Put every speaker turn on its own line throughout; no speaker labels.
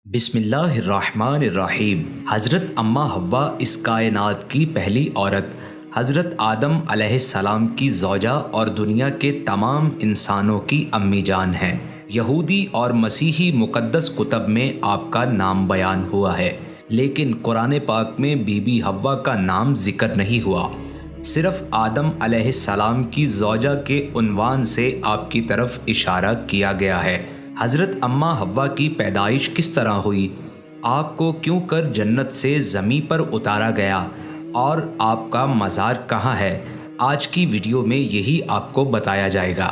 بسم اللہ الرحمن الرحیم۔ حضرت اما حوا اس کائنات کی پہلی عورت، حضرت آدم علیہ السلام کی زوجہ اور دنیا کے تمام انسانوں کی امی جان ہیں۔ یہودی اور مسیحی مقدس کتب میں آپ کا نام بیان ہوا ہے، لیکن قرآن پاک میں بی بی حوا کا نام ذکر نہیں ہوا۔ صرف آدم علیہ السلام کی زوجہ کے عنوان سے آپ کی طرف اشارہ کیا گیا ہے۔ حضرت اما حوا کی پیدائش کس طرح ہوئی، آپ کو کیوں کر جنت سے زمین پر اتارا گیا اور آپ کا مزار کہاں ہے، آج کی ویڈیو میں یہی آپ کو بتایا جائے گا۔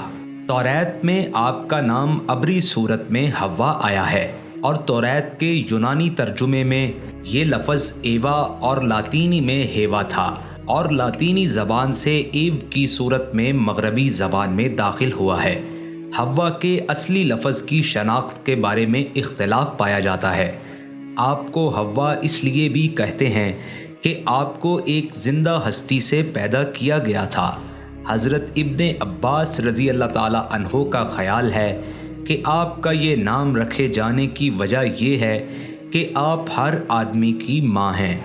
توریت میں آپ کا نام عبری صورت میں حوا آیا ہے، اور توریت کے یونانی ترجمے میں یہ لفظ ایوا اور لاطینی میں ہیوا تھا، اور لاطینی زبان سے ایو کی صورت میں مغربی زبان میں داخل ہوا ہے۔ حوا کے اصلی لفظ کی شناخت کے بارے میں اختلاف پایا جاتا ہے۔ آپ کو حوا اس لیے بھی کہتے ہیں کہ آپ کو ایک زندہ ہستی سے پیدا کیا گیا تھا۔ حضرت ابن عباس رضی اللہ تعالی عنہ کا خیال ہے کہ آپ کا یہ نام رکھے جانے کی وجہ یہ ہے کہ آپ ہر آدمی کی ماں ہیں۔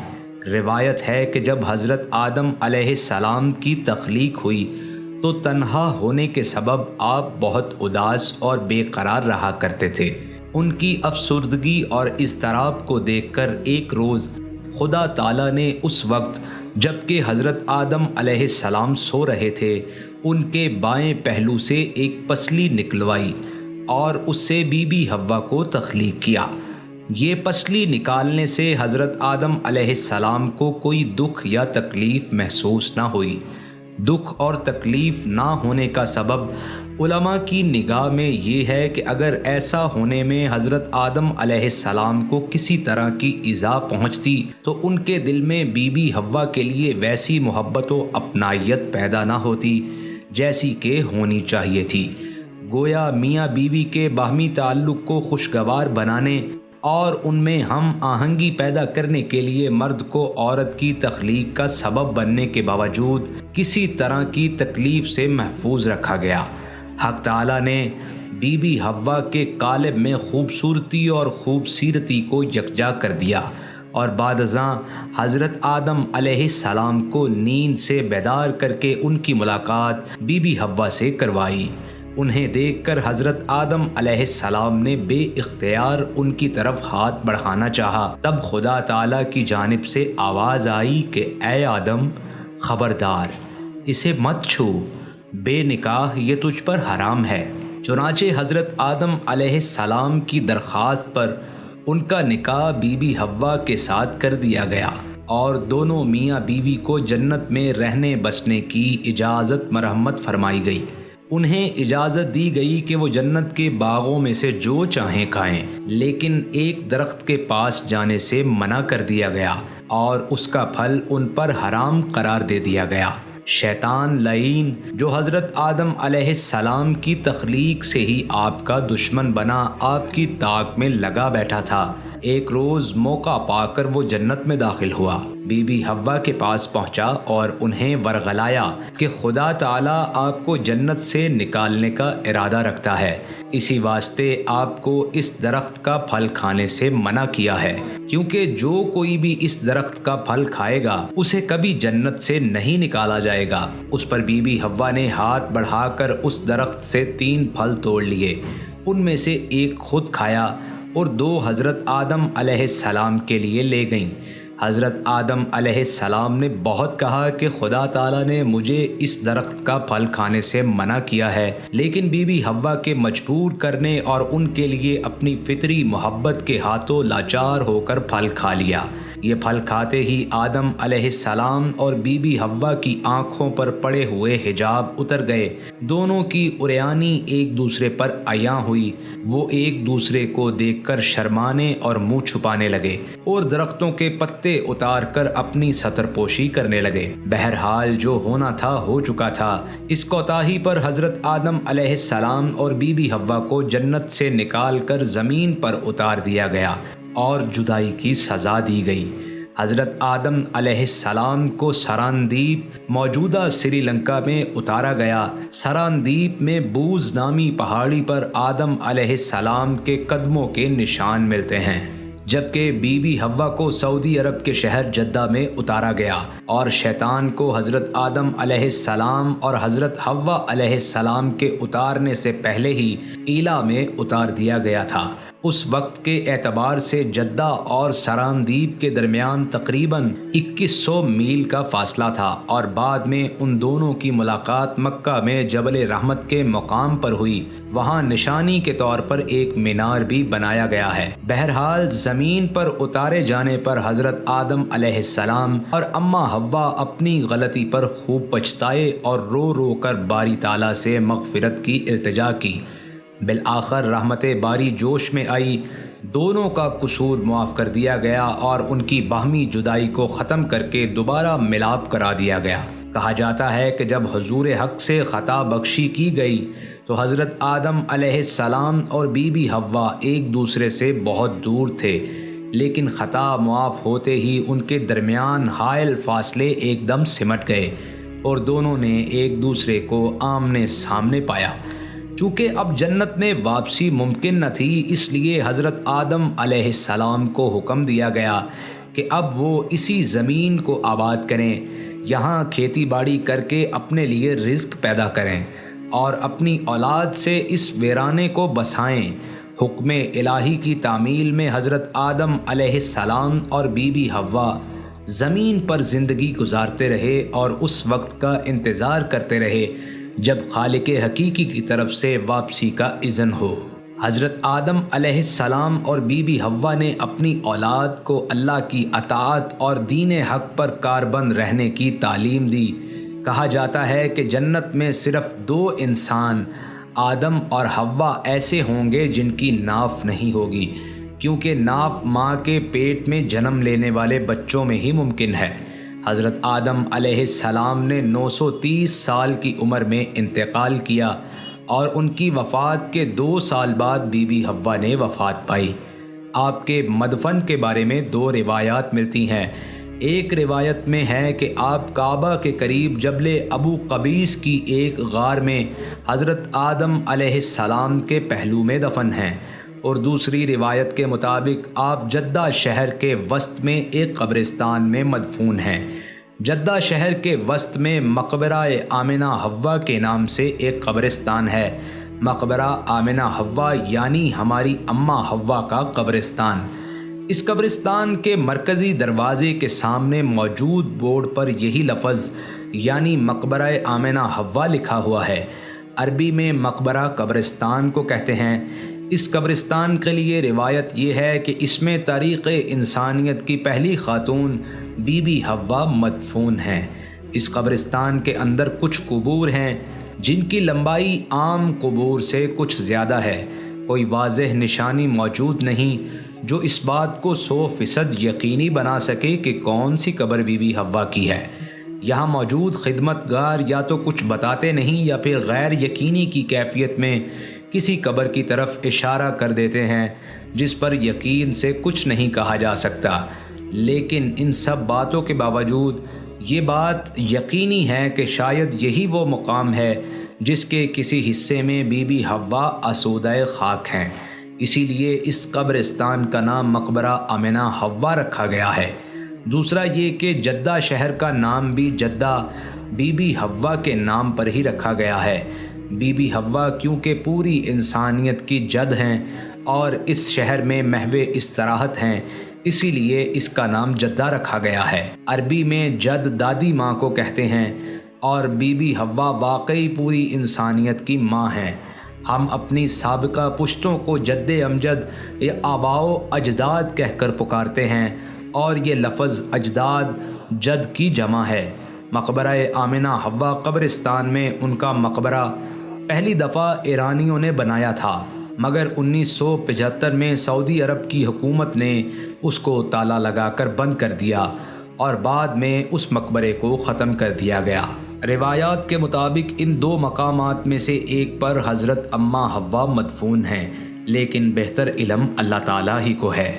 روایت ہے کہ جب حضرت آدم علیہ السلام کی تخلیق ہوئی تو تنہا ہونے کے سبب آپ بہت اداس اور بے قرار رہا کرتے تھے۔ ان کی افسردگی اور اضطراب کو دیکھ کر ایک روز خدا تعالیٰ نے اس وقت جب کہ حضرت آدم علیہ السلام سو رہے تھے، ان کے بائیں پہلو سے ایک پسلی نکلوائی اور اس سے بی بی حوا کو تخلیق کیا۔ یہ پسلی نکالنے سے حضرت آدم علیہ السلام کو کوئی دکھ یا تکلیف محسوس نہ ہوئی۔ دکھ اور تکلیف نہ ہونے کا سبب علماء کی نگاہ میں یہ ہے کہ اگر ایسا ہونے میں حضرت آدم علیہ السلام کو کسی طرح کی ایذا پہنچتی تو ان کے دل میں بی بی حوا کے لیے ویسی محبت و اپنائیت پیدا نہ ہوتی جیسی کہ ہونی چاہیے تھی۔ گویا میاں بیوی کے باہمی تعلق کو خوشگوار بنانے اور ان میں ہم آہنگی پیدا کرنے کے لیے مرد کو عورت کی تخلیق کا سبب بننے کے باوجود کسی طرح کی تکلیف سے محفوظ رکھا گیا۔ حق تعالیٰ نے بی بی حوا کے قالب میں خوبصورتی اور خوبصیرتی کو یکجا کر دیا، اور بعد ازاں حضرت آدم علیہ السلام کو نیند سے بیدار کر کے ان کی ملاقات بی بی حوا سے کروائی۔ انہیں دیکھ کر حضرت آدم علیہ السلام نے بے اختیار ان کی طرف ہاتھ بڑھانا چاہا، تب خدا تعالیٰ کی جانب سے آواز آئی کہ اے آدم، خبردار، اسے مت چھو، بے نکاح یہ تجھ پر حرام ہے۔ چنانچہ حضرت آدم علیہ السلام کی درخواست پر ان کا نکاح بی بی حوا کے ساتھ کر دیا گیا، اور دونوں میاں بیوی کو جنت میں رہنے بسنے کی اجازت مرحمت فرمائی گئی۔ انہیں اجازت دی گئی کہ وہ جنت کے باغوں میں سے جو چاہیں کھائیں، لیکن ایک درخت کے پاس جانے سے منع کر دیا گیا اور اس کا پھل ان پر حرام قرار دے دیا گیا۔ شیطان لعین جو حضرت آدم علیہ السلام کی تخلیق سے ہی آپ کا دشمن بنا آپ کی طاق میں لگا بیٹھا تھا، ایک روز موقع پا کر وہ جنت میں داخل ہوا، بی بی حوا کے پاس پہنچا اور انہیں ورغلایا کہ خدا تعالیٰ آپ کو جنت سے نکالنے کا ارادہ رکھتا ہے، اسی واسطے آپ کو اس درخت کا پھل کھانے سے منع کیا ہے، کیونکہ جو کوئی بھی اس درخت کا پھل کھائے گا اسے کبھی جنت سے نہیں نکالا جائے گا۔ اس پر بی بی حوا نے ہاتھ بڑھا کر اس درخت سے 3 پھل توڑ لیے، ان میں سے ایک خود کھایا اور 2 حضرت آدم علیہ السلام کے لیے لے گئیں۔ حضرت آدم علیہ السلام نے بہت کہا کہ خدا تعالیٰ نے مجھے اس درخت کا پھل کھانے سے منع کیا ہے، لیکن بی بی حوا کے مجبور کرنے اور ان کے لیے اپنی فطری محبت کے ہاتھوں لاچار ہو کر پھل کھا لیا۔ یہ پھل کھاتے ہی آدم علیہ السلام اور بی بی حوا کی آنکھوں پر پڑے ہوئے حجاب اتر گئے، دونوں کی عریانی ایک دوسرے پر عیاں ہوئی، وہ ایک دوسرے کو دیکھ کر شرمانے اور منہ چھپانے لگے اور درختوں کے پتے اتار کر اپنی ستر پوشی کرنے لگے۔ بہرحال جو ہونا تھا ہو چکا تھا۔ اس کوتاہی پر حضرت آدم علیہ السلام اور بی بی حوا کو جنت سے نکال کر زمین پر اتار دیا گیا اور جدائی کی سزا دی گئی۔ حضرت آدم علیہ السلام کو سراندیپ موجودہ سری لنکا میں اتارا گیا۔ سراندیپ میں بوز نامی پہاڑی پر آدم علیہ السلام کے قدموں کے نشان ملتے ہیں۔ جبکہ بی بی حوا کو سعودی عرب کے شہر جدہ میں اتارا گیا اور شیطان کو حضرت آدم علیہ السلام اور حضرت حوا علیہ السلام کے اتارنے سے پہلے ہی ایلا میں اتار دیا گیا تھا۔ اس وقت کے اعتبار سے جدہ اور سراندیب کے درمیان تقریباً 2100 میل کا فاصلہ تھا اور بعد میں ان دونوں کی ملاقات مکہ میں جبل رحمت کے مقام پر ہوئی۔ وہاں نشانی کے طور پر ایک مینار بھی بنایا گیا ہے۔ بہرحال زمین پر اتارے جانے پر حضرت آدم علیہ السلام اور اماں حوا اپنی غلطی پر خوب پچھتائے اور رو رو کر باری تعالیٰ سے مغفرت کی التجا کی۔ بالآخر رحمت باری جوش میں آئی، دونوں کا قصور معاف کر دیا گیا اور ان کی باہمی جدائی کو ختم کر کے دوبارہ ملاپ کرا دیا گیا۔ کہا جاتا ہے کہ جب حضور حق سے خطا بخشی کی گئی تو حضرت آدم علیہ السلام اور بی بی حوا ایک دوسرے سے بہت دور تھے، لیکن خطا معاف ہوتے ہی ان کے درمیان حائل فاصلے ایک دم سمٹ گئے اور دونوں نے ایک دوسرے کو آمنے سامنے پایا۔ چونکہ اب جنت میں واپسی ممکن نہ تھی، اس لیے حضرت آدم علیہ السلام کو حکم دیا گیا کہ اب وہ اسی زمین کو آباد کریں، یہاں کھیتی باڑی کر کے اپنے لیے رزق پیدا کریں اور اپنی اولاد سے اس ویرانے کو بسائیں۔ حکم الہی کی تعمیل میں حضرت آدم علیہ السلام اور بی بی حوا زمین پر زندگی گزارتے رہے اور اس وقت کا انتظار کرتے رہے جب خالق حقیقی کی طرف سے واپسی کا اذن ہو۔ حضرت آدم علیہ السلام اور بی بی حوا نے اپنی اولاد کو اللہ کی اطاعت اور دین حق پر کاربند رہنے کی تعلیم دی۔ کہا جاتا ہے کہ جنت میں صرف 2 انسان آدم اور حوا ایسے ہوں گے جن کی ناف نہیں ہوگی، کیونکہ ناف ماں کے پیٹ میں جنم لینے والے بچوں میں ہی ممکن ہے۔ حضرت آدم علیہ السلام نے 930 سال کی عمر میں انتقال کیا اور ان کی وفات کے 2 سال بعد بی بی حوا نے وفات پائی۔ آپ کے مدفن کے بارے میں 2 روایات ملتی ہیں۔ ایک روایت میں ہے کہ آپ کعبہ کے قریب جبل ابو قبیس کی ایک غار میں حضرت آدم علیہ السلام کے پہلو میں دفن ہیں، اور دوسری روایت کے مطابق آپ جدہ شہر کے وسط میں ایک قبرستان میں مدفون ہیں۔ جدہ شہر کے وسط میں مقبرہ آمنہ حوا کے نام سے ایک قبرستان ہے۔ مقبرہ آمنہ حوا یعنی ہماری اماں حوا کا قبرستان۔ اس قبرستان کے مرکزی دروازے کے سامنے موجود بورڈ پر یہی لفظ یعنی مقبرہ آمنہ حوا لکھا ہوا ہے۔ عربی میں مقبرہ قبرستان کو کہتے ہیں۔ اس قبرستان کے لیے روایت یہ ہے کہ اس میں تاریخ انسانیت کی پہلی خاتون بی بی حوا مدفون ہیں۔ اس قبرستان کے اندر کچھ قبور ہیں جن کی لمبائی عام قبور سے کچھ زیادہ ہے۔ کوئی واضح نشانی موجود نہیں جو اس بات کو 100% یقینی بنا سکے کہ کون سی قبر بی بی حوا کی ہے۔ یہاں موجود خدمت گار یا تو کچھ بتاتے نہیں یا پھر غیر یقینی کی کیفیت میں کسی قبر کی طرف اشارہ کر دیتے ہیں جس پر یقین سے کچھ نہیں کہا جا سکتا۔ لیکن ان سب باتوں کے باوجود یہ بات یقینی ہے کہ شاید یہی وہ مقام ہے جس کے کسی حصے میں بی بی حوا آسودہ خاک ہیں، اسی لیے اس قبرستان کا نام مقبرہ آمنہ حوا رکھا گیا ہے۔ دوسرا یہ کہ جدہ شہر کا نام بھی جدہ بی بی حوا کے نام پر ہی رکھا گیا ہے۔ بی بی حوا کیونکہ پوری انسانیت کی جد ہیں اور اس شہر میں محو استراحت ہیں، اسی لیے اس کا نام جدہ رکھا گیا ہے۔ عربی میں جد دادی ماں کو کہتے ہیں اور بی بی حوا واقعی پوری انسانیت کی ماں ہیں۔ ہم اپنی سابقہ پشتوں کو جد امجد یا آباء و اجداد کہہ کر پکارتے ہیں اور یہ لفظ اجداد جد کی جمع ہے۔ مقبرہ آمنہ حوا قبرستان میں ان کا مقبرہ پہلی دفعہ ایرانیوں نے بنایا تھا، مگر 1975 میں سعودی عرب کی حکومت نے اس کو تالا لگا کر بند کر دیا اور بعد میں اس مقبرے کو ختم کر دیا گیا۔ روایات کے مطابق ان 2 مقامات میں سے ایک پر حضرت اماں حوا مدفون ہیں، لیکن بہتر علم اللہ تعالیٰ ہی کو ہے۔